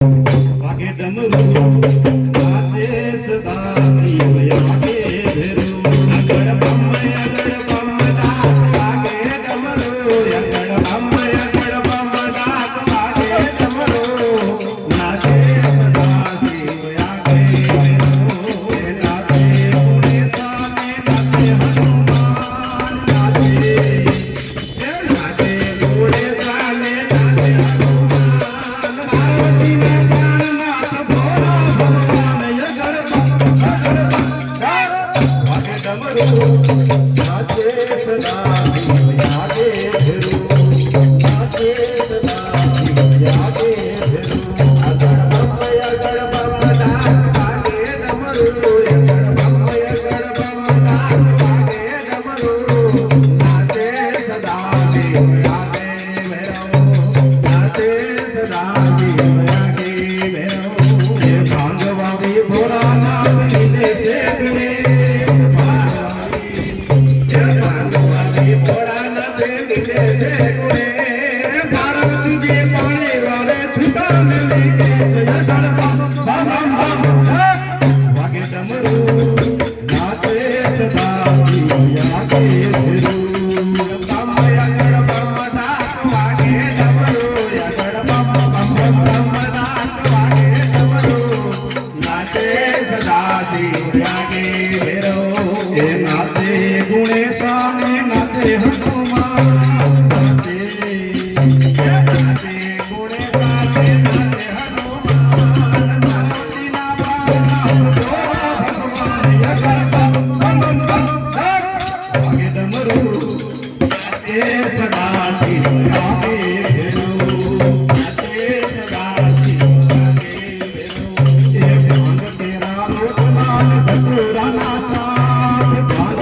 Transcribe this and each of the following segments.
वागे डमरू नाचे सदा शिव यागे भेरू अगड़ बम दास वागे डमरू अगड़ बम दास वागे डमरू नाचे सदा शिव यागे भेरू नाचे पुणे साने नाचे हनुमान नाचे पुणे साने नाचे हनुमान पार्वती ने नाचे सदा शिव यागे भेरू नाचे सदा शिव यागे भेरू अगड़ बम दास वागे डमरू अगड़ बम दास वागे डमरू नाचे सदा शिव यागे भेरू नाचे सदा शिव यागे भेरू ये भांगवावी भोलानाथ लीले देखने पार्वती जी पानी वाले छुटा मिली वागे डमरू नाचे सदा शिव यागे भेरू बम अगड़ बम दास वागे डमरू अगड़ बम दास वागे डमरू नाचे सदा शिव यागे भेरू नाचे गुणे साने नाचे हनुमान नाचे गुणे साने नाचे हनुमान पार्वती ना भगवान वागे डमरू नाचे सदा शिव यागे भेरू नाचे सदा शिव यागे भेरू ये भांग तेरा लोकमान धतूरा नाचा भांग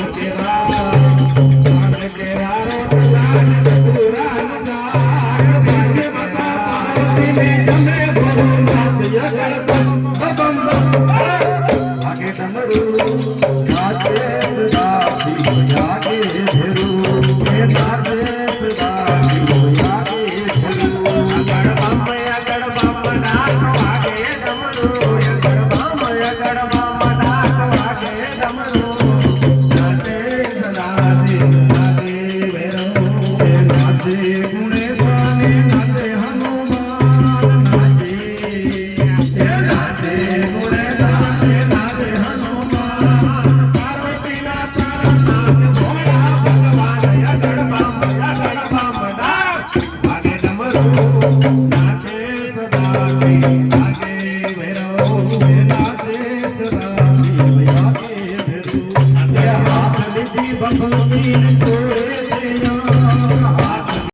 तेरा रोटलान धतूरा नाचा भाग्य बता पार्वती ने हमें भोलेनाथ अगड़ बम वागे डमरू नाचे सदा शिव यागे भेरू नाचे सदा शिव यागे भेरू अगड़ बम दास वागे डमरू अगड़ बम दास वागे डमरू नाचे सदा शिव यागे भेरू नाचे गुणे साने नाचे हनुमान नाचे गुणे साने नाचे हनुमान पार्वती ना नाच भोला भगवान अगड़ बम दास वागे डमरू नाचे सदा शिव यागे भेरू नाचे सदा शिव यागे भेरू हाथ लीधी भगवती तोरे दिया